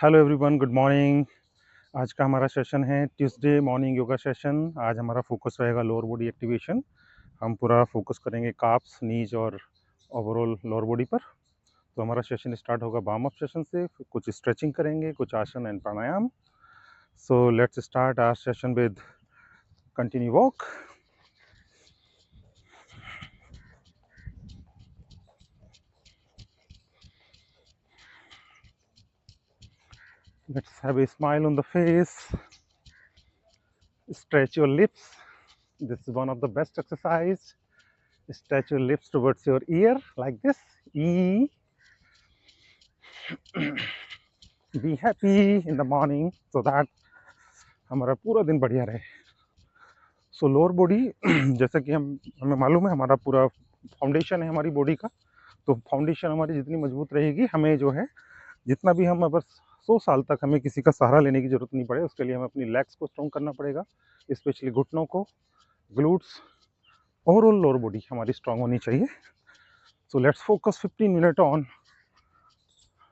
Hello everyone, good morning. आज का हमारा सेशन है ट्यूसडे मॉर्निंग योगा सेशन। आज हमारा फोकस रहेगा लोअर बॉडी एक्टिवेशन। हम पूरा फोकस करेंगे काप्स, नीज और ओवरऑल लोअर बॉडी पर। तो हमारा सेशन स्टार्ट होगा वार्म अप सेशन से, फिर कुछ स्ट्रेचिंग करेंगे, कुछ आसन एंड प्राणायाम। So let's start our session with continue walk. Let's have a smile on the face. Stretch your lips. This is one of the best exercise. Stretch your lips towards your ear like this. E. Be happy in the morning so that हमारा पूरा दिन बढ़िया रहे। सो lower body जैसा कि हमें मालूम है, हमारा पूरा फाउंडेशन है हमारी बॉडी का। तो फाउंडेशन हमारी जितनी मजबूत रहेगी, हमें जो है जितना भी हम अगर 100 साल तक हमें किसी का सहारा लेने की जरूरत नहीं पड़े, उसके लिए हमें अपनी लेग्स को स्ट्रॉन्ग करना पड़ेगा, स्पेशली घुटनों को, ग्लूट्स। ओवरऑल लोअर बॉडी हमारी स्ट्रॉन्ग होनी चाहिए। So let's focus 15 minute on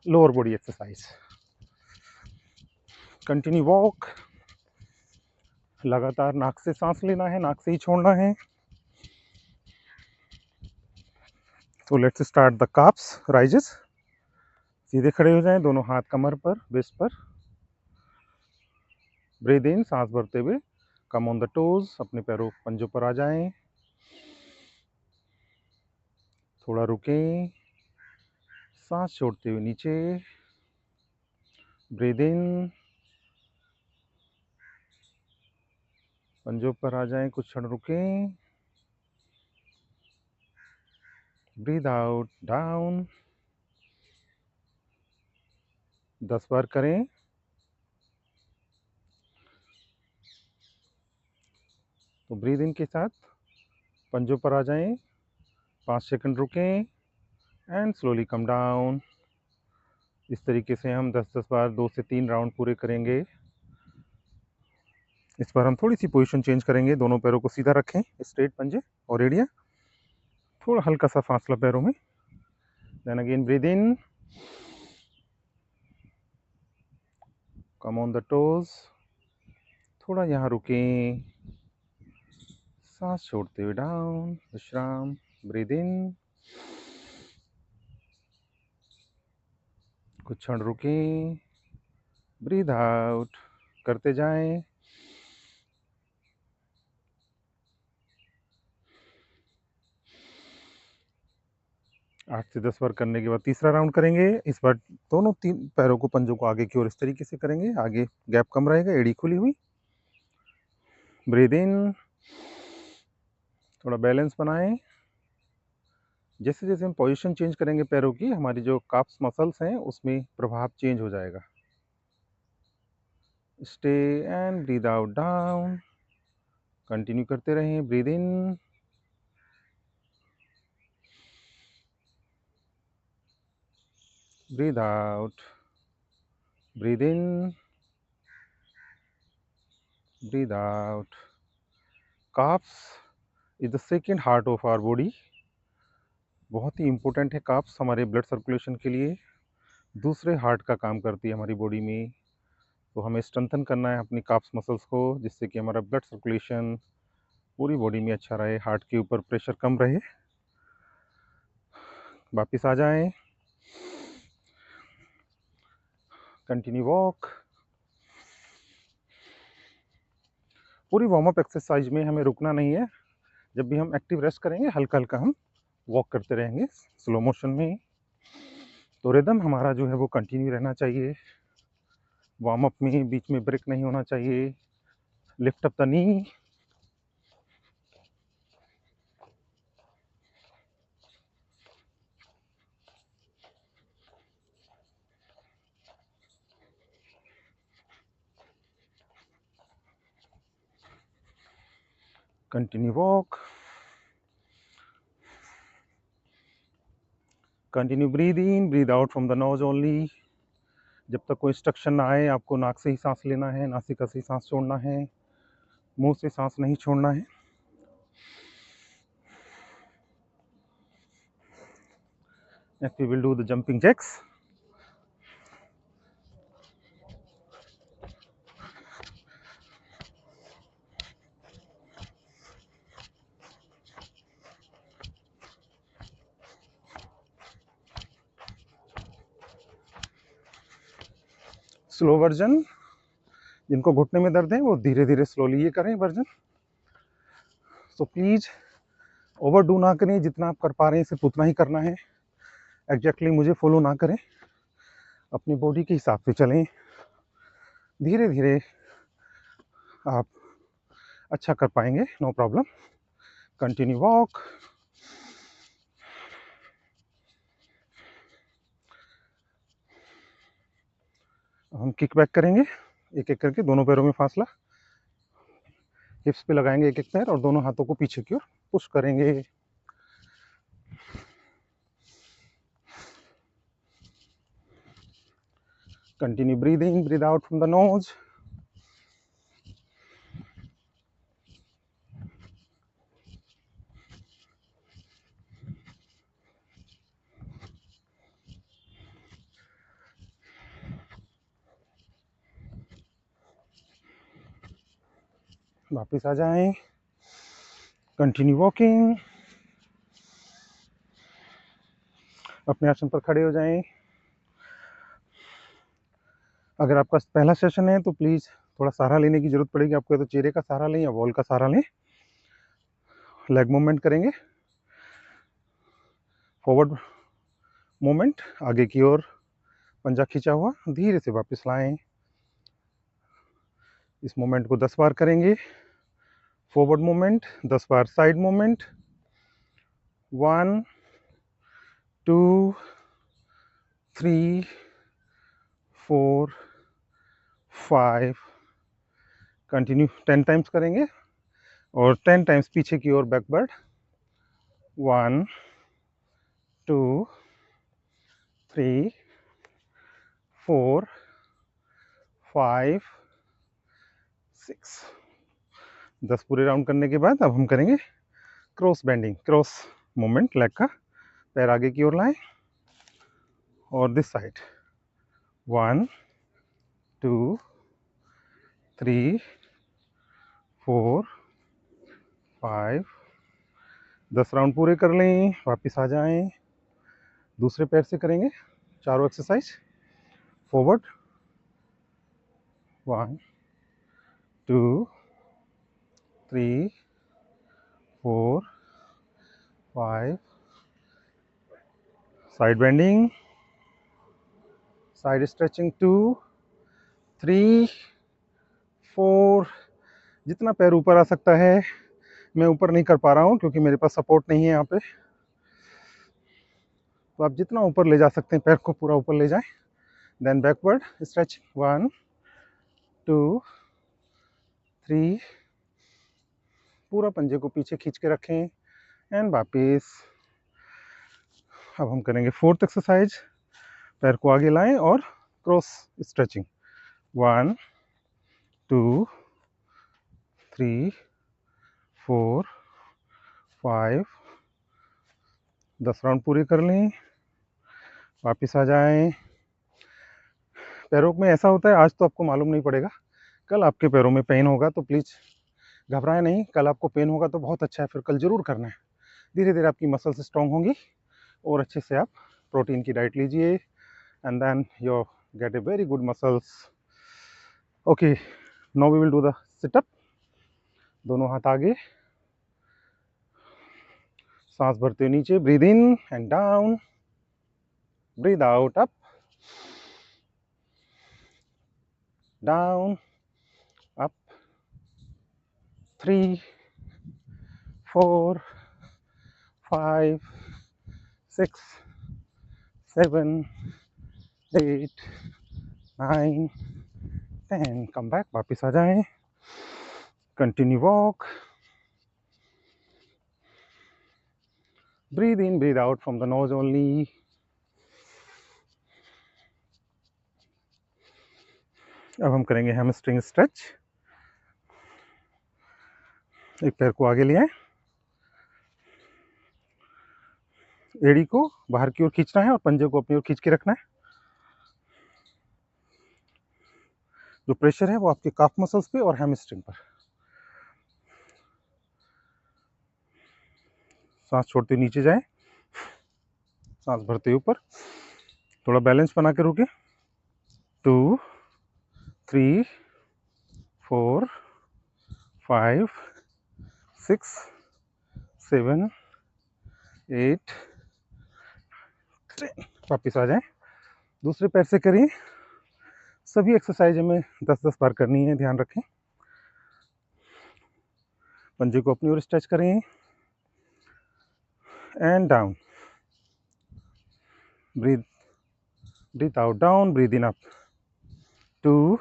lower body exercise. Continue walk. लगातार नाक से सांस लेना है, नाक से ही छोड़ना है। तो let's start the calf raises. सीधे खड़े हो जाएं, दोनों हाथ कमर पर, वेस्ट पर। ब्रीद इन, सांस भरते हुए। कम ऑन द टोज, अपने पैरों पंजों पर आ जाएं। थोड़ा रुकें, सांस छोड़ते हुए नीचे। ब्रीद इन, पंजों पर आ जाएं, कुछ क्षण रुकें। Breathe out, down. 10 बार करें। तो ब्रीद इन के साथ पंजों पर आ जाएं, 5 सेकंड रुकें एंड स्लोली कम डाउन। इस तरीके से हम 10-10 बार 2 से 3 राउंड पूरे करेंगे। इस बार हम थोड़ी सी पोजीशन चेंज करेंगे, दोनों पैरों को सीधा रखें, स्ट्रेट पंजे और एड़ियाँ, थोड़ा हल्का सा फासला पैरों में। Then again breathe in, come on the toes, थोड़ा यहाँ रुकें, सांस छोड़ते हुए डाउन, विश्राम। ब्रीद इन, कुछ क्षण रुकें, ब्रीद आउट, करते जाएं। 8 से 10 बार करने के बाद तीसरा राउंड करेंगे। इस बार दोनों 3 पैरों को, पंजों को आगे की ओर इस तरीके से करेंगे, आगे गैप कम रहेगा, एड़ी खुली हुई। ब्रीद इन, थोड़ा बैलेंस बनाएं। जैसे जैसे हम पोजीशन चेंज करेंगे पैरों की, हमारी जो काफ्स मसल्स हैं उसमें प्रभाव चेंज हो जाएगा। Stay and breathe out, down. Continue करते रहें। Breathe in, breathe out, breathe in, breathe out. Calves is the second heart of our body. बहुत ही इंपॉर्टेंट है काफ्स हमारे ब्लड सर्कुलेशन के लिए। दूसरे हार्ट का काम करती है हमारी बॉडी में। तो हमें स्ट्रेंथन करना है अपनी काफ्स मसल्स को, जिससे कि हमारा ब्लड सर्कुलेशन पूरी बॉडी में अच्छा रहे, हार्ट के ऊपर प्रेशर कम रहे। वापिस आ जाएं। Continue walk. पूरी वार्म अप एक्सरसाइज में हमें रुकना नहीं है। जब भी हम एक्टिव रेस्ट करेंगे, हल्का हल्का हम वॉक करते रहेंगे स्लो मोशन में। तो रिदम हमारा जो है वो कंटिन्यू रहना चाहिए। वार्म अप में बीच में ब्रेक नहीं होना चाहिए। Lift up the knee. Continue walk. Continue breathe in, breathe out from the nose only. जब तक कोई इंस्ट्रक्शन ना आए, आपको नाक से ही सांस लेना है, नासिका से ही सांस छोड़ना है, मुंह से सांस नहीं छोड़ना है। Next we will do the jumping jacks. Slow version, जिनको घुटने में दर्द है वो धीरे धीरे स्लोली ये करें version. So please over do ना करें, जितना आप कर पा रहे हैं सिर्फ उतना ही करना है। एग्जैक्टली मुझे फॉलो ना करें, अपनी बॉडी के हिसाब से चलें, धीरे धीरे आप अच्छा कर पाएंगे, नो प्रॉब्लम। Continue walk. हम किक बैक करेंगे, एक एक करके दोनों पैरों में फासला, हिप्स पे लगाएंगे एक एक पैर और दोनों हाथों को पीछे की ओर पुश करेंगे। Continue breathe in, breathe out from the knows. वापस आ जाएं, कंटिन्यू वॉकिंग। अपने आसन पर खड़े हो जाएं। अगर आपका पहला सेशन है तो प्लीज़ थोड़ा सहारा लेने की जरूरत पड़ेगी आपको, तो चेहरे का सहारा लें या वॉल का सहारा लें। लेग मूवमेंट करेंगे, फॉरवर्ड मूवमेंट, आगे की ओर पंजा खींचा हुआ, धीरे से वापस लाएं। इस मूवमेंट को 10 बार करेंगे। फॉरवर्ड मूवमेंट 10 बार, साइड मूवमेंट 1 2 3 4 5, कंटिन्यू 10 टाइम्स करेंगे और 10 टाइम्स पीछे की ओर बैकवर्ड। 1 2 3 4 5 6। 10 पूरे राउंड करने के बाद अब हम करेंगे cross bending, cross movement leg का। पैर आगे की ओर लाएं और दिस साइड 1 2 3 4 5। 10 राउंड पूरे कर लें, वापस आ जाएं। दूसरे पैर से करेंगे चारों exercise. Forward 1 2 3 4 5। Side bending, side stretching 2 3 4। जितना पैर ऊपर आ सकता है, मैं ऊपर नहीं कर पा रहा हूँ क्योंकि मेरे पास सपोर्ट नहीं है यहाँ पे, तो आप जितना ऊपर ले जा सकते हैं पैर को पूरा ऊपर ले जाएं। देन बैकवर्ड स्ट्रेचिंग 1 2 3, पूरा पंजे को पीछे खींच के रखें एंड वापिस। अब हम करेंगे फोर्थ एक्सरसाइज, पैर को आगे लाएं और क्रॉस स्ट्रेचिंग 1 2 3 4 5। 10 राउंड पूरे कर लें, वापस आ जाएं। पैरों में ऐसा होता है, आज तो आपको मालूम नहीं पड़ेगा, कल आपके पैरों में पेन होगा, तो प्लीज़ घबराएं नहीं। कल आपको पेन होगा तो बहुत अच्छा है, फिर कल ज़रूर करना है। धीरे धीरे आपकी मसल्स स्ट्रॉन्ग होंगी और अच्छे से आप प्रोटीन की डाइट लीजिए and then you get a very good muscles. Okay, now we will do the sit up. दोनों हाथ आगे, सांस भरते हुए नीचे, breathe in and down, breathe out up down up. 3 4 5 6 7 8 9 10। Come back, वापिस आ जाएं। Continue walk, breathe in breathe out from the nose only. अब हम करेंगे हैमस्ट्रिंग स्ट्रेच। एक पैर को आगे ले आए, एड़ी को बाहर की ओर खींचना है और पंजे को अपनी ओर खींच के रखना है। जो प्रेशर है वो आपके काफ मसल्स पे और हैमस्ट्रिंग पर। सांस छोड़ते नीचे जाए, सांस भरते ऊपर, थोड़ा बैलेंस बना के रुके। 2 3 4 5 6 7 8 10। वापिस आ जाएं। दूसरे पैर से करिए। सभी एक्सरसाइज हमें 10-10 बार करनी है, ध्यान रखें। पंजे को अपनी ओर स्ट्रेच करें and down. Breathe out down, breathe in up. 2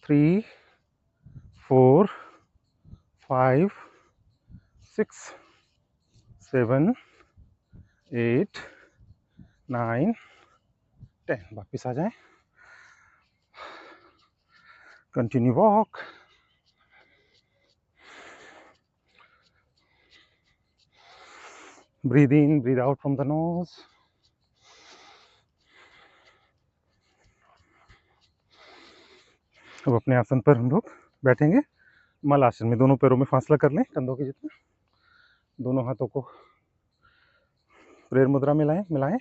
3 4 5 6 7 8 9 10। वापिस आ जाएं। Continue walk. Breathe in, breathe out from the nose. अब अपने आसन पर हम लोग बैठेंगे। मल आसन में दोनों पैरों में फासला कर लें कंधों के जितना। दोनों हाथों को प्रेयर मुद्रा में मिलाएं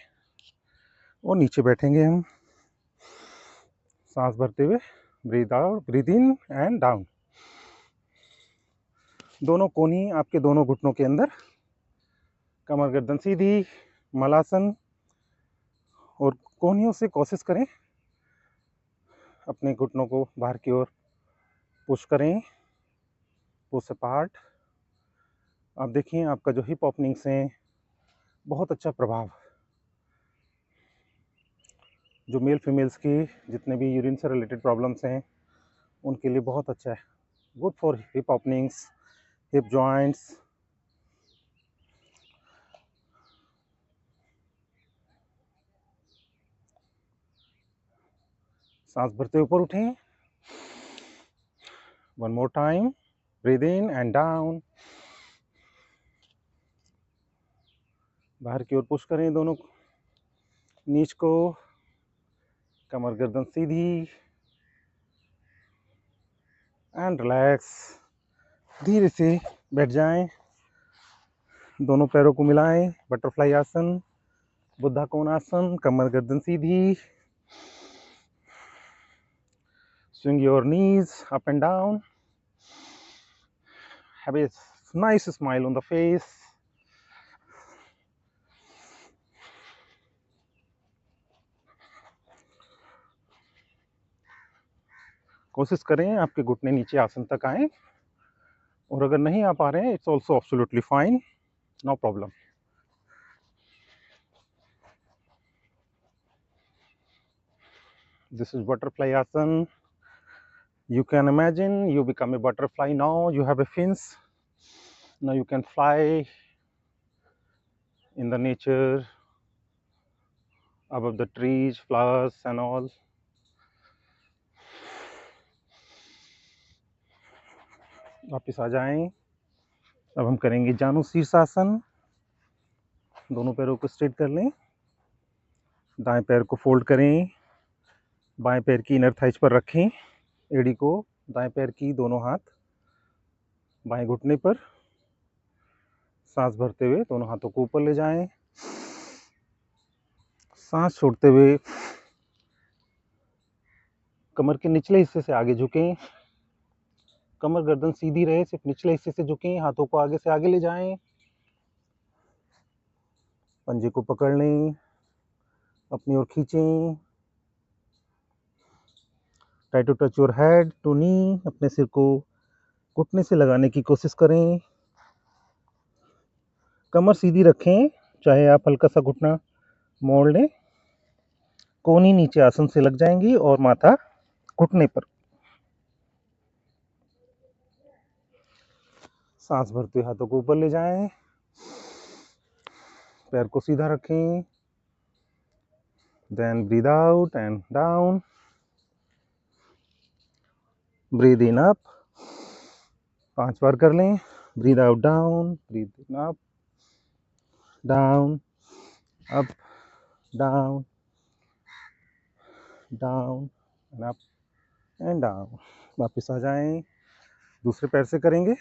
और नीचे बैठेंगे हम। सांस भरते हुए breathe out, breathe in and down. दोनों कोहनी आपके दोनों घुटनों के अंदर, कमर गर्दन सीधी, मलासन। और कोहनियों से कोशिश करें अपने घुटनों को बाहर की ओर पुश करें, पुश अपार्ट। आप देखिए आपका जो हिप ओपनिंग्स हैं, बहुत अच्छा प्रभाव। जो मेल फीमेल्स की जितने भी यूरिन से रिलेटेड प्रॉब्लम्स हैं उनके लिए बहुत अच्छा है। Good for hip openings, hip joints. सांस भरते ऊपर उठें। One more time, breathe in and down. बाहर की ओर पुश करें दोनों नीच को, कमर गर्दन सीधी एंड रिलैक्स। धीरे से बैठ जाएं। दोनों पैरों को मिलाएं, बटरफ्लाई आसन, बुद्धा कोणासन, कमर गर्दन सीधी। Swing your knees up and down. Have a nice smile on the face. कोशिश करें आपके घुटने नीचे आसन तक आए, और अगर नहीं आ पा रहे हैं, it's also absolutely fine, no problem. This is butterfly asan. You can imagine you become a butterfly now. You have a fins. Now you can fly in the nature, above the trees, flowers and all. वापिस आ जाएं। अब हम करेंगे जानु शीर्षासन। दोनों पैरों को स्ट्रेट कर लें। दाएं पैर को फोल्ड करें, बाएं पैर की इनर थाइज पर रखें, एड़ी को दाएं पैर की दोनों हाथ बाएं घुटने पर। सांस भरते हुए दोनों हाथों को ऊपर ले जाएं। सांस छोड़ते हुए कमर के निचले हिस्से से आगे झुकें। कमर गर्दन सीधी रहे, सिर्फ निचले हिस्से से झुकें। हाथों को आगे से आगे ले जाएं। पंजे को पकड़ लें, अपनी ओर खींचें। Try to touch your head to knee. अपने सिर को घुटने से लगाने की कोशिश करें। कमर सीधी रखें, चाहे आप हल्का सा घुटना मोड़ लें। कोहनी नीचे आसन से लग जाएंगी और माथा घुटने पर। सांस भरते हुए हाथों को ऊपर ले जाएं। पैर को सीधा रखें। Then breathe out and down. Breathe in up. 5 बार कर लें। Breathe out down, breathe in up, down, up, down, down and up and down. वापस आ जाएं। दूसरे पैर से करेंगे।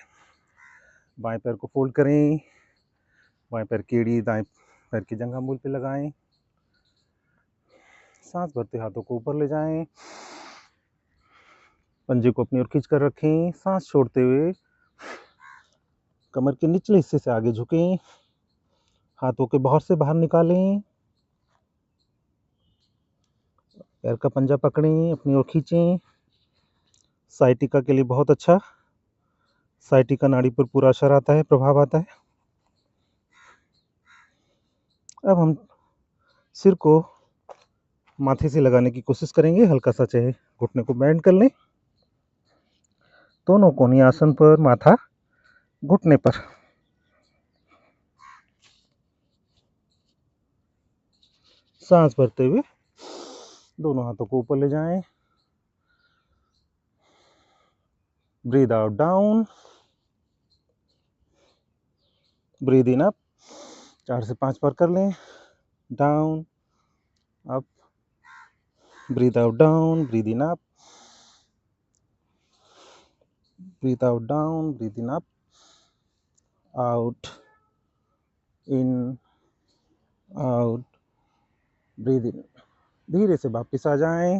बाएं पैर को फोल्ड करें, बाएं पैर की एड़ी दाएं पैर की जंघा-मूल पे लगाएं। सांस भरते हाथों को ऊपर ले जाएं। पंजे को अपनी ओर खींच कर रखें, सांस छोड़ते हुए कमर के निचले हिस्से से आगे झुकें, हाथों के बाहर से बाहर निकालें, पैर का पंजा पकड़ें, अपनी ओर खींचें। साइटिका के लिए बहुत अच्छा, साइटिका नाड़ी पर पूरा असर आता है, प्रभाव आता है। अब हम सिर को माथे से लगाने की कोशिश करेंगे, हल्का सा चाहे घुटने को बेंड कर लें, दोनों कोनी आसन पर, माथा घुटने पर। सांस भरते हुए दोनों हाथों को ऊपर ले जाएं, breathe out down, breathe in up, 4 से 5 बार कर लें, down up, breathe out down, breathe in up, breathe out down, breathe in up, out in, out, breathe इन। धीरे से वापस आ जाएं,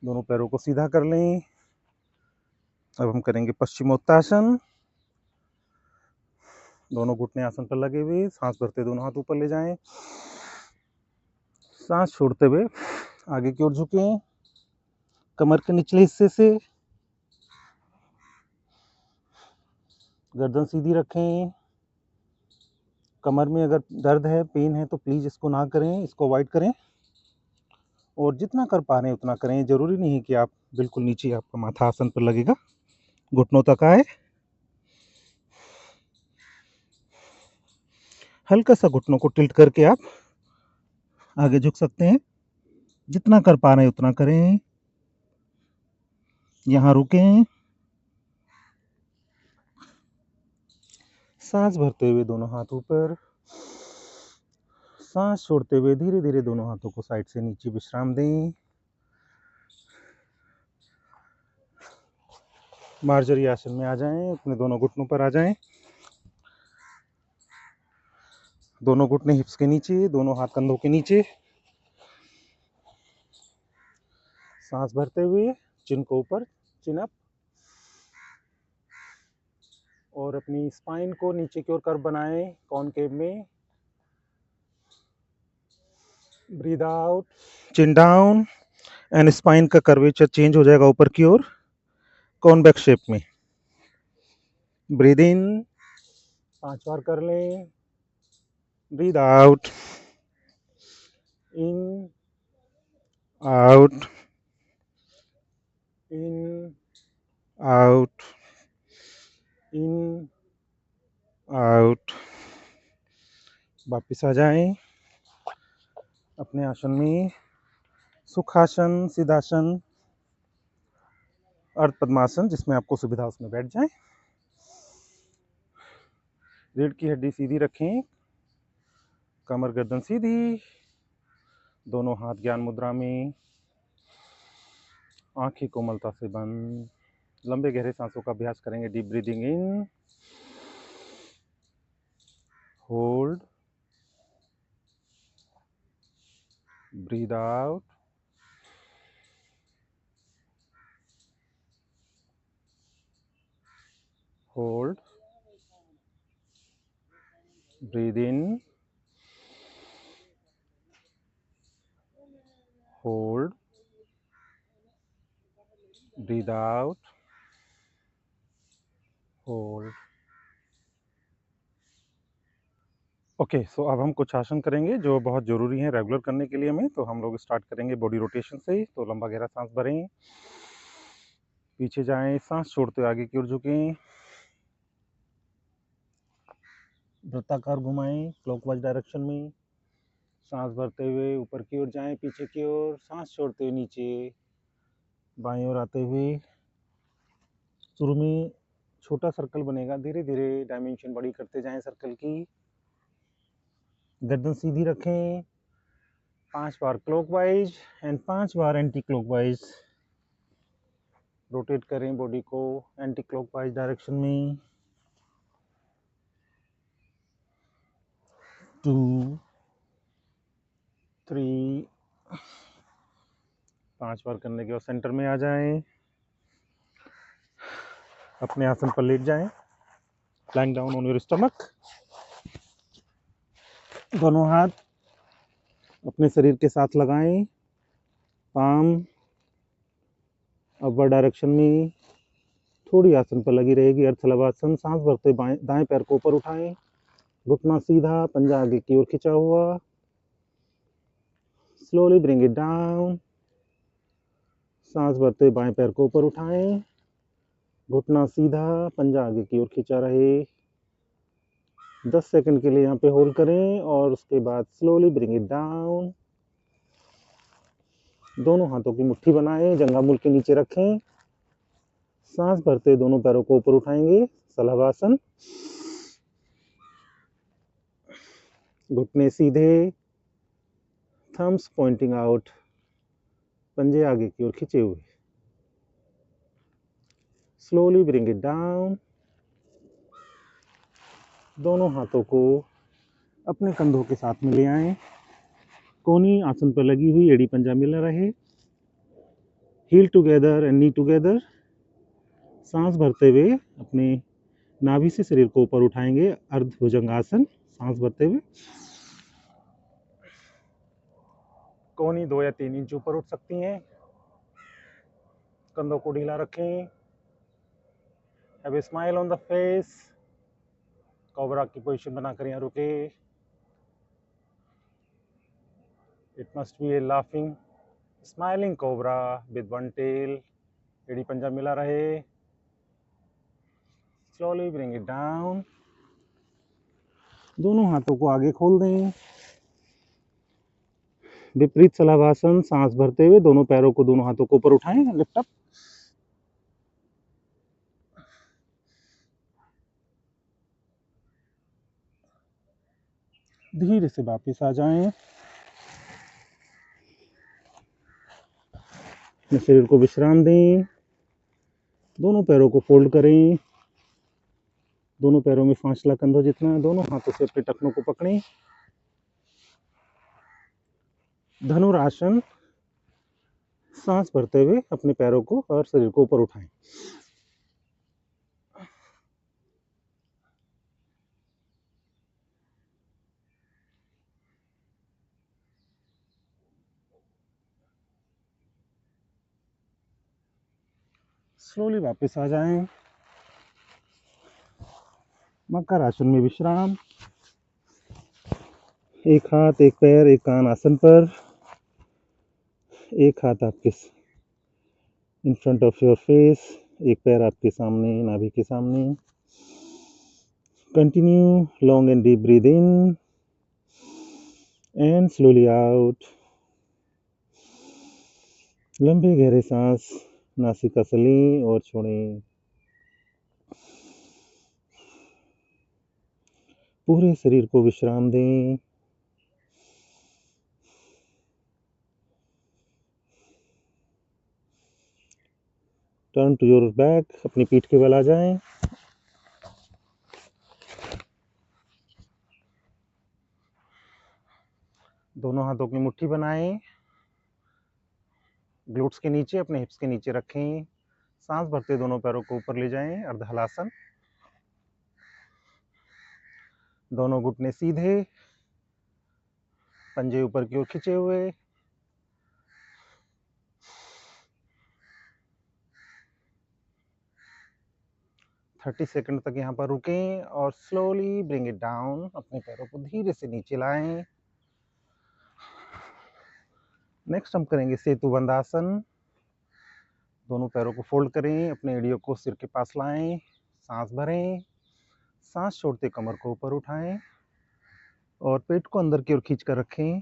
दोनों पैरों को सीधा कर लें। अब हम करेंगे पश्चिमोत्तासन, दोनों घुटने आसन पर लगे हुए, सांस भरते दोनों हाथ ऊपर ले जाएं, सांस छोड़ते हुए आगे की ओर झुकें, कमर के निचले हिस्से से गर्दन सीधी रखें। कमर में अगर दर्द है, पेन है, तो प्लीज़ इसको ना करें, इसको अवॉइड करें और जितना कर पा रहे हैं उतना करें। ज़रूरी नहीं है कि आप बिल्कुल नीचे आपका माथा आसन पर लगेगा, घुटनों तक आए। हल्का सा घुटनों को टिल्ट करके आप आगे झुक सकते हैं, जितना कर पा रहे हैं उतना करें। यहाँ रुकें, सांस भरते हुए दोनों हाथ ऊपर, सांस छोड़ते हुए धीरे धीरे दोनों हाथों को साइड से नीचे विश्राम दें। मार्जरी आसन में आ जाएं, अपने दोनों घुटनों पर आ जाएं, दोनों घुटने हिप्स के नीचे, दोनों हाथ कंधों के नीचे। सांस भरते हुए चिन को ऊपर, चिन अप, और अपनी स्पाइन को नीचे की ओर कर्व बनाएं कॉनकेव में। Breathe out, chin down, and spine का कर्वेचर चेंज हो जाएगा ऊपर की ओर, कॉन्वेक्स शेप में। ब्रीद इन, 5 बार कर लें, ब्रीद आउट, इन, आउट, इन, आउट, इन, आउट। वापिस आ जाएं अपने आसन में, सुखासन, सिद्धासन, अर्ध पद्मासन, जिसमें आपको सुविधा उसमें बैठ जाएं। रीढ़ की हड्डी सीधी रखें, कमर गर्दन सीधी, दोनों हाथ ज्ञान मुद्रा में, आंखें कोमलता से बंद। लंबे गहरे सांसों का अभ्यास करेंगे। Deep breathing in, hold, breathe out, hold, breathe in, hold, breathe out, hold. Okay, so अब हम कुछ आसन करेंगे जो बहुत ज़रूरी हैं रेगुलर करने के लिए हमें। तो हम लोग स्टार्ट करेंगे बॉडी रोटेशन से ही। तो लंबा गहरा सांस भरें, पीछे जाएं, सांस छोड़ते हुए आगे की ओर झुकें, वृत्ताकार घुमाएं क्लॉकवाइज डायरेक्शन में, सांस भरते हुए ऊपर की ओर जाएं, पीछे की ओर, सांस छोड़ते हुए नीचे बाईं ओर आते हुए। शुरू में छोटा सर्कल बनेगा, धीरे धीरे डायमेंशन बड़ी करते जाएं सर्कल की। गर्दन सीधी रखें, 5 बार क्लॉकवाइज एंड 5 बार एंटी क्लॉकवाइज रोटेट करें बॉडी को एंटी क्लॉकवाइज डायरेक्शन में। 2, 3, 5 बार करने के बाद सेंटर में आ जाएं, अपने आसन पर लेट जाएं, lying down on your stomach। दोनों हाथ अपने शरीर के साथ लगाएं, पाम अपवर्ड डायरेक्शन में थोड़ी आसन पर लगी रहेगी, अर्धलवासन। सांस भरते दाएं पैर को ऊपर उठाएं, घुटना सीधा, पंजा आगे की ओर खिंचा हुआ। Slowly bring it down. सांस भरते बाएं पैर को ऊपर उठाएं, घुटना सीधा, पंजा आगे की ओर खिंचा रहे। 10 सेकंड के लिए यहाँ पे होल्ड करें और उसके बाद स्लोली ब्रिंग इट डाउन। दोनों हाथों की मुट्ठी बनाएं, जंघामूल के नीचे रखें। सांस भरते दोनों पैरों को ऊपर उठाएंगे, सलवासन। घुटने सीधे, थम्स पॉइंटिंग आउट, पंजे आगे की ओर खींचे हुए। Slowly bring it down. दोनों हाथों को अपने कंधों के साथ में ले आएं, कोनी आसन पर लगी हुई, एड़ी पंजा मिल रहे। Heel together and knee together. सांस भरते हुए अपने नाभि से शरीर को ऊपर उठाएंगे, अर्ध भुजंगासन। सांस भरते हुए कोनी 2 या 3 इंच ऊपर उठ सकती हैं। कंधों को ढीला रखें। Have a smile on the face. Cobra की पोजीशन बनाकर यहाँ रुके। It must be a laughing smiling cobra with one tail. एड़ी पंजा मिला रहे। Slowly bring it down. दोनों हाथों को आगे खोल दें, विपरीत सलावासन। सांस भरते हुए दोनों पैरों को, दोनों हाथों को ऊपर उठाएं, लिफ्ट अप। धीरे से वापस आ जाएं। अपने शरीर को विश्राम दें। दोनों पैरों को फोल्ड करें, दोनों पैरों में फासला कंधों जितना है। दोनों हाथों से अपने टखनों को पकड़ें, धनुरासन। सांस भरते हुए अपने पैरों को और शरीर को ऊपर उठाएं। स्लोली वापस आ जाएं। मकर आसन में विश्राम। एक हाथ, एक पैर, एक कान आसन पर। एक हाथ आपके in front of your face, एक पैर आपके सामने, नाभि के सामने। Continue long and deep breath in and slowly out. लंबे गहरे सांस नासिका से लें और छोड़ें। पूरे शरीर को विश्राम दें। टर्न टू योर बैक, अपनी पीठ के बल आ जाएं। दोनों हाथों की मुट्ठी बनाएं, ग्लूट्स के नीचे, अपने हिप्स के नीचे रखें। सांस भरते दोनों पैरों को ऊपर ले जाएं, अर्धहलासन। दोनों घुटने सीधे, पंजे ऊपर की ओर खींचे हुए। थर्टी सेकंड तक यहाँ पर रुकें और स्लोली ब्रिंग इट डाउन। अपने पैरों को धीरे से नीचे लाएं। नेक्स्ट हम करेंगे सेतु बंदासन। दोनों पैरों को फोल्ड करें, अपने एड़ियों को सिर के पास लाएं, सांस भरें। सांस छोड़ते कमर को ऊपर उठाएं और पेट को अंदर की ओर खींच कर रखें।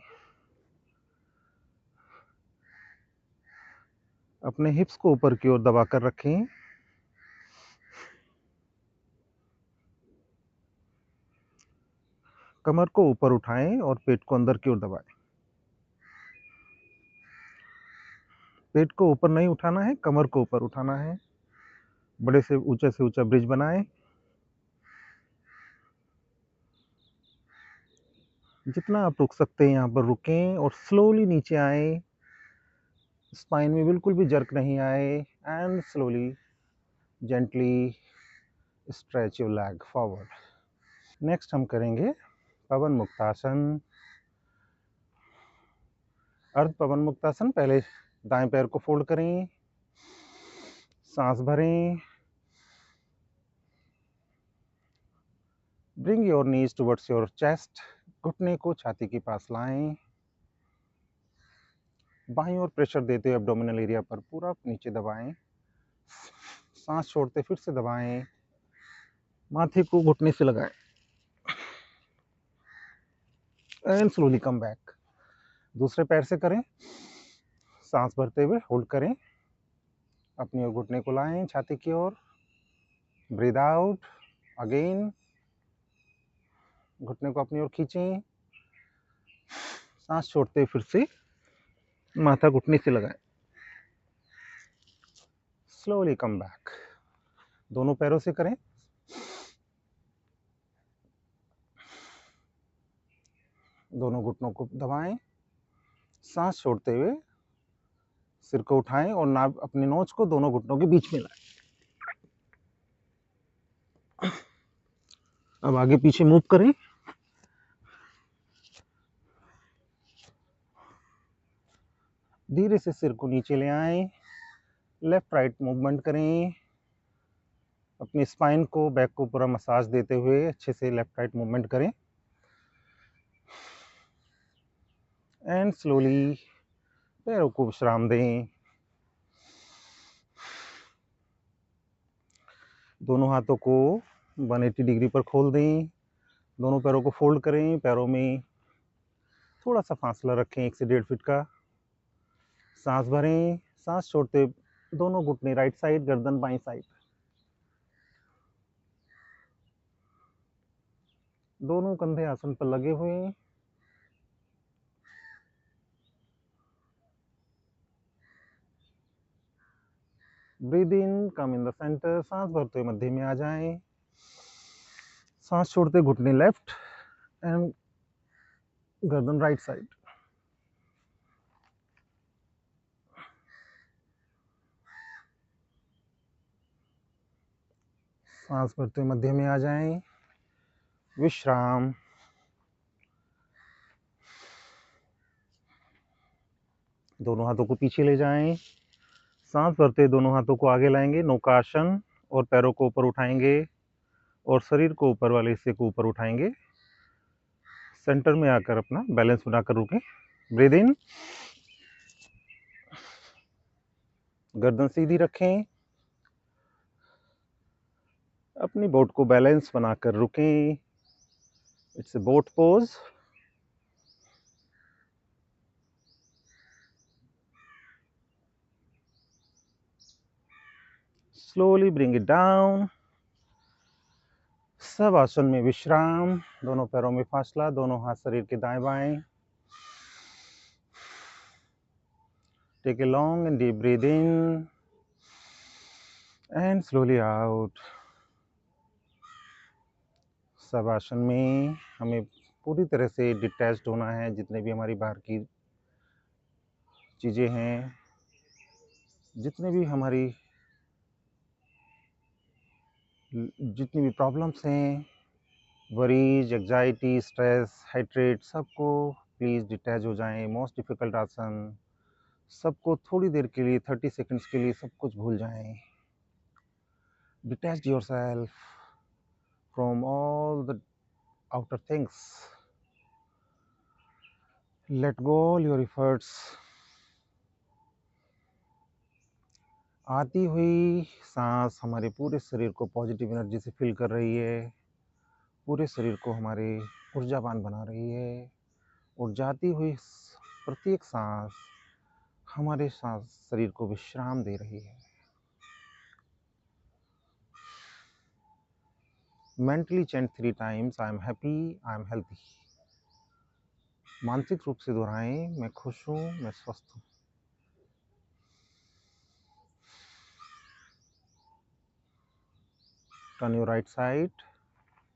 अपने हिप्स को ऊपर की ओर दबाकर रखें। कमर को ऊपर उठाएं और पेट को अंदर की ओर दबाएं। पेट को ऊपर नहीं उठाना है, कमर को ऊपर उठाना है। बड़े से ऊंचा ब्रिज बनाएं। जितना आप रुक सकते हैं यहाँ पर रुकें और स्लोली नीचे आएं। स्पाइन में बिल्कुल भी जर्क नहीं आए, and slowly gently stretch your leg forward. Next हम करेंगे पवन मुक्तासन। अर्ध पवन मुक्तासन। पहले दाएं पैर को फोल्ड करें, सांस भरें, bring your knees towards your chest, घुटने को छाती के पास लाएं, बाईं ओर प्रेशर देते हुए एब्डोमिनल एरिया पर पूरा नीचे दबाएं, सांस छोड़ते फिर से दबाएं, माथे को घुटने से लगाएं, एंड स्लोली कम बैक। दूसरे पैर से करें, सांस भरते हुए होल्ड करें, अपनी ओर घुटने को लाएं छाती की ओर, ब्रीद आउट अगेन, घुटने को अपनी ओर खींचें, सांस छोड़ते फिर से माथा घुटने से लगाएं, स्लोली कम बैक। दोनों पैरों से करें, दोनों घुटनों को दबाएं, सांस छोड़ते हुए सिर को उठाएं और नाभ अपनी नोच को दोनों घुटनों के बीच में लाएं। अब आगे पीछे मूव करें, धीरे से सिर को नीचे ले आएं, लेफ्ट राइट मूवमेंट करें, अपनी स्पाइन को बैक को पूरा मसाज देते हुए अच्छे से लेफ्ट राइट मूवमेंट करें, एंड स्लोली पैरों को विश्राम दें। दोनों हाथों को 180 डिग्री पर खोल दें, दोनों पैरों को फोल्ड करें, पैरों में थोड़ा सा फासला रखें 1 से 1.5 फीट का, सांस भरें, सांस छोड़ते दोनों घुटने राइट साइड, गर्दन बाईं साइड, दोनों कंधे आसन पर लगे हुए हैं। Breathe in, come in the centre, सांस भरते हुए मध्य में आ जाएं, सांस छोड़ते घुटने लेफ्ट एंड गर्दन राइट साइड, सांस भरते हुए मध्य में आ जाएं, विश्राम। दोनों हाथों को पीछे ले जाएं, सांस भरते दोनों हाथों को आगे लाएंगे, नौकासन, और पैरों को ऊपर उठाएंगे और शरीर को ऊपर वाले हिस्से को ऊपर उठाएंगे, सेंटर में आकर अपना बैलेंस बनाकर रुकें। ब्रीद इन, गर्दन सीधी रखें, अपनी बोट को बैलेंस बनाकर रुकें। It's a boat pose. Slowly bring it down. सब आसन में विश्राम, दोनों पैरों में फासला, दोनों हाथ शरीर के दाएं बाएं। Take a long and deep breath in and slowly out. सब आसन में हमें पूरी तरह से डिटैच्ड होना है, जितने भी हमारी बाहर की चीज़ें हैं, जितने भी हमारी जितनी भी प्रॉब्लम्स हैं, वरीज, एग्जाइटी, स्ट्रेस, हाइड्रेट, सबको प्लीज़ डिटैच हो जाएं। मोस्ट डिफ़िकल्ट आसन, सबको थोड़ी देर के लिए 30 सेकंड्स के लिए सब कुछ भूल जाएं। Detach yourself from all the outer things, let go all your efforts. आती हुई सांस हमारे पूरे शरीर को पॉजिटिव एनर्जी से फिल कर रही है, पूरे शरीर को हमारे ऊर्जावान बना रही है, और जाती हुई प्रत्येक सांस हमारे सांस शरीर को विश्राम दे रही है। Mentally chant 3 times, I am happy, I am healthy. मानसिक रूप से दोहराएं, मैं खुश हूँ, मैं स्वस्थ हूँ। टर्न योर राइट साइड,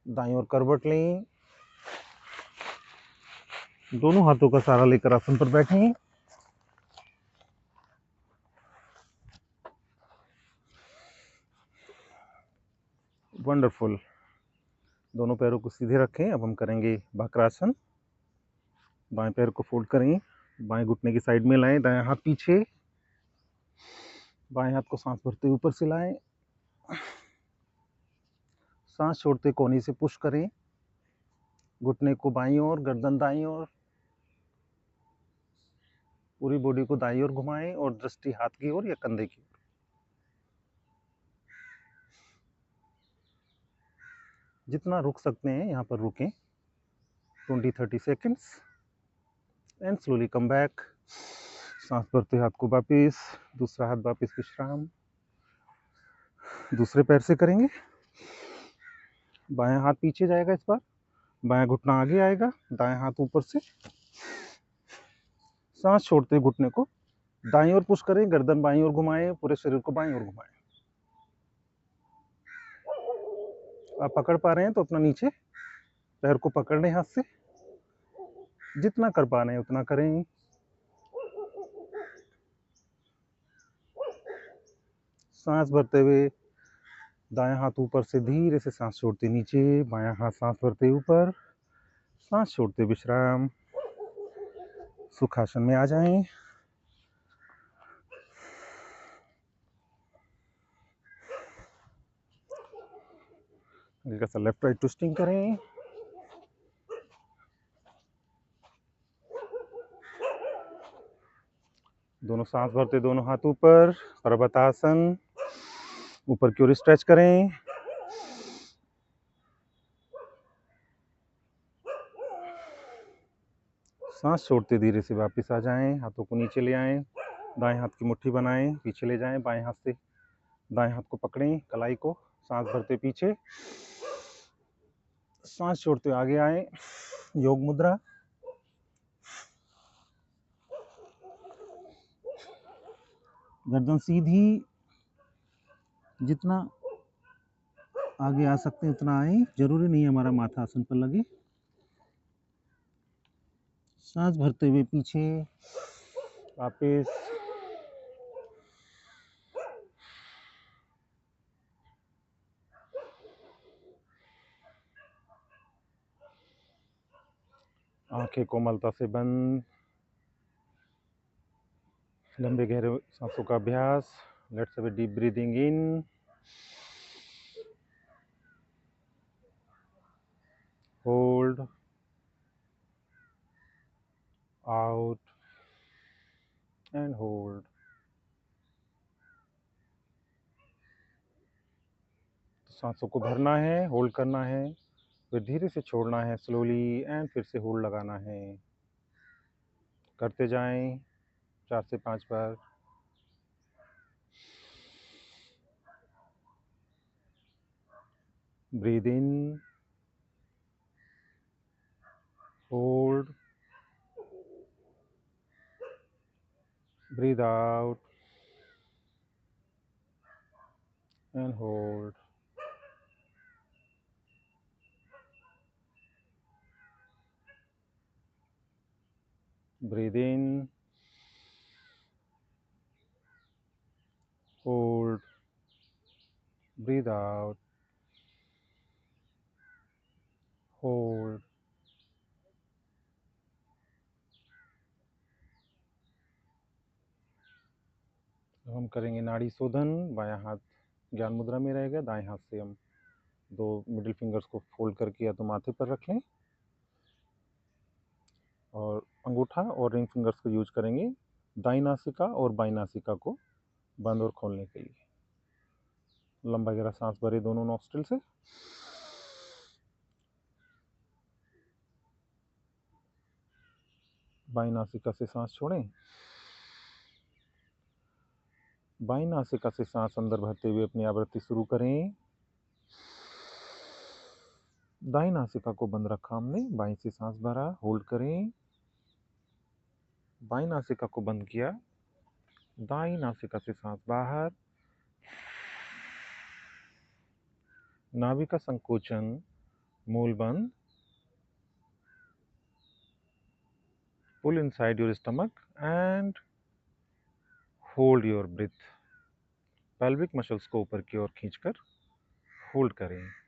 दाईं ओर करवट लें, दोनों हाथों का सहारा लेकर आसन पर बैठें, वंडरफुल। दोनों पैरों को सीधे रखें। अब हम करेंगे वक्रासन। बाएं पैर को फोल्ड करें, बाएं घुटने की साइड में लाएं, दायां हाथ पीछे, बाएं हाथ को सांस भरते ऊपर से लाएं, सांस छोड़ते कोहनी से पुश करें, घुटने को बाईं ओर, गर्दन दाईं ओर, पूरी बॉडी को दाईं ओर घुमाएं और दृष्टि हाथ की ओर या कंधे की ओर। जितना रुक सकते हैं यहाँ पर रुकें, 20-30 seconds, and slowly come back. सांस भरते हाथ को वापिस, दूसरा हाथ वापिस विश्राम। दूसरे पैर से करेंगे। बायां हाथ पीछे जाएगा, इस बार बायां घुटना आगे आएगा, दायां हाथ ऊपर से, सांस छोड़ते घुटने को दाईं ओर पुश करें, गर्दन बाईं ओर घुमाएं, पूरे शरीर को बाईं ओर घुमाएं। आप पकड़ पा रहे हैं तो अपना नीचे पैर को पकड़ लें हाथ से, जितना कर पा रहे हैं उतना करें। सांस भरते हुए दायां हाथ ऊपर से धीरे से सांस छोड़ते नीचे, बायां हाथ सांस भरते ऊपर, सांस छोड़ते विश्राम। सुखासन में आ जाएं। हल्का सा लेफ्ट राइट ट्विस्टिंग करें। दोनों सांस भरते दोनों हाथ ऊपर, पर्वतासन। ऊपर की ओर स्ट्रेच करें। सांस छोड़ते धीरे से वापस आ जाएं, हाथों को नीचे ले आएं, दाएं हाथ की मुट्ठी बनाएं, पीछे ले जाएं, बाएं हाथ से दाएं हाथ को पकड़ें, कलाई को, सांस भरते पीछे, सांस छोड़ते आगे आए, योग मुद्रा। गर्दन सीधी, जितना आगे आ सकते हैं उतना आए, जरूरी नहीं हमारा माथा आसन पर लगे। सांस भरते हुए पीछे वापस, आंखें कोमलता से बंद। लंबे गहरे सांसों का अभ्यास। Let's have a deep breathing in, hold, out and hold. सांसों को भरना है, होल्ड करना है, फिर धीरे से छोड़ना है स्लोली, एंड फिर से होल्ड लगाना है। करते जाएं 4 से 5 बार। Breathe in, hold, breathe out and hold. Breathe in, hold, breathe out, hold. हम करेंगे नाड़ी शोधन। बायां हाथ ज्ञान मुद्रा में रहेगा, दाएं हाथ से हम 2 मिडिल फिंगर्स को फोल्ड करके या तो माथे पर रख लें, और अंगूठा और रिंग फिंगर्स को यूज करेंगे दाईं नासिका और बाईं नासिका को बंद और खोलने के लिए। लंबा गहरा सांस भरे दोनों नॉस्ट्रिल से, बाईं नासिका से सांस छोड़ें, बाईं नासिका से सांस अंदर भरते हुए अपनी आवृत्ति शुरू करें। दाईं नासिका को बंद रखा हमने, बाईं से सांस भरा, होल्ड करें, बाईं नासिका को बंद किया, दाईं नासिका से सांस बाहर। नाभि का संकोचन, मूल बंद। Pull inside your stomach and hold your breath. Pelvic muscles को ऊपर की ओर खींचकर होल्ड करें।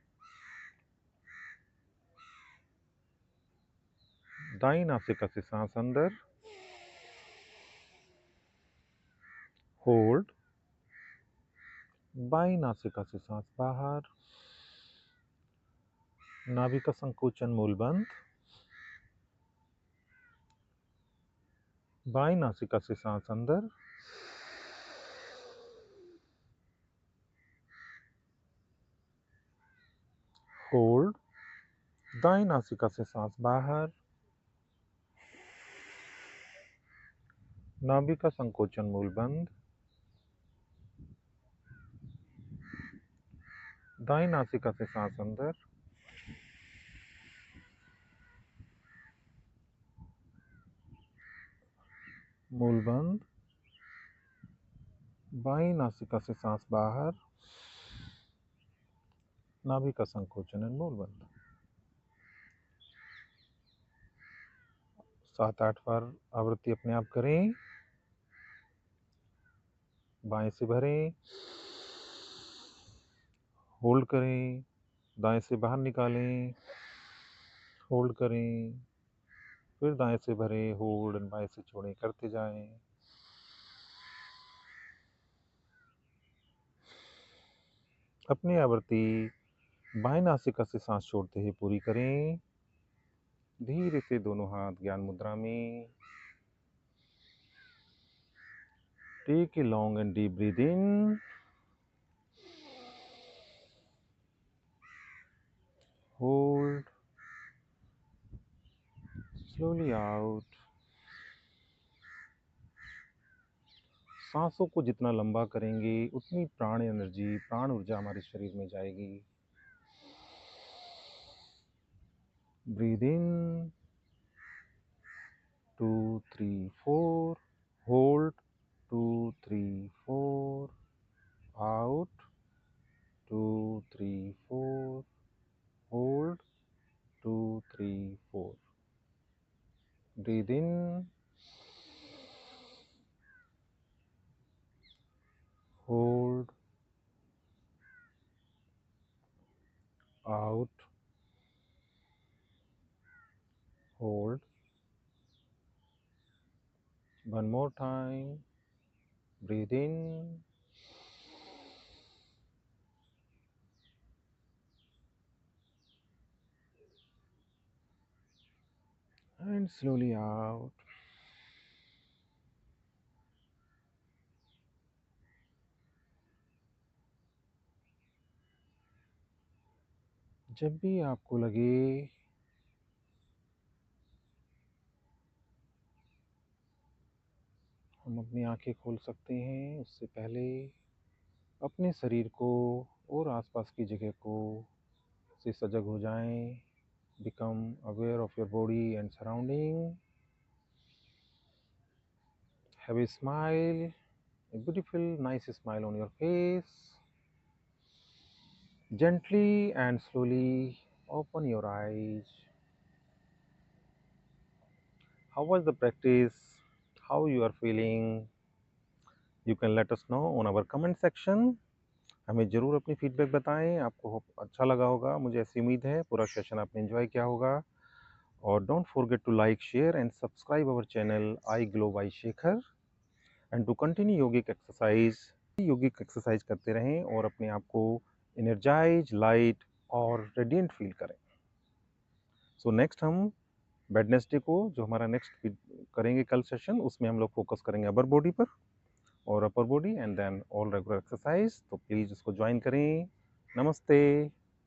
दाई नासिका से सांस अंदर, होल्ड, बाई नासिका से सांस बाहर, नाभि का संकोचन मूल बंद, बाई नासिका से सांस अंदर, होल्ड, दाई नासिका से सांस बाहर, नाभि का संकोचन मूल बंद, दाई नासिका से सांस अंदर, मूल बंद, बाई नासिका से सांस बाहर, नाभि का संकोचन एंड मूल बंद। 7-8 बार आवृत्ति अपने आप करें। बाएं से भरें, होल्ड करें, दाएं से बाहर निकालें, होल्ड करें, फिर दाएं से भरें, होल्ड, बाएं से छोड़ें, करते जाएं। अपनी आवृत्ति बाएं नासिका से सांस छोड़ते हुए पूरी करें। धीरे से दोनों हाथ ज्ञान मुद्रा में। Take a long and deep breath in, hold, slowly out. सांसों को जितना लंबा करेंगे उतनी प्राण एनर्जी, प्राण ऊर्जा हमारे शरीर में जाएगी। Breathe in 2 3 4, hold 2 3 4, out 2 3 4, hold 2 3 4। Breathe in, hold, out, hold. One more time. Breathe in and slowly out. जब भी आपको लगे हम अपनी आंखें खोल सकते हैं, उससे पहले अपने शरीर को और आसपास की जगह को से सजग हो जाएं। Become aware of your body and surrounding. Have a smile, a beautiful, nice smile on your face. Gently and slowly open your eyes. How was the practice? How you are feeling? You can let us know on our comment section. हमें ज़रूर अपनी feedback बताएं। आपको अच्छा लगा होगा, मुझे ऐसी उम्मीद है। पूरा सेशन आपने एंजॉय किया होगा। और don't forget to like, share and subscribe our channel I glow by Shekhar and to continue योगिक एक्सरसाइज करते रहें और अपने आप को एनर्जाइज, लाइट और रेडिएंट फील करें। सो नेक्स्ट हम वेडनेसडे को जो हमारा नेक्स्ट करेंगे कल सेशन, उसमें हम लोग फोकस करेंगे अपर बॉडी पर और upper body and then all regular exercise. तो प्लीज़ इसको ज्वाइन करें। नमस्ते।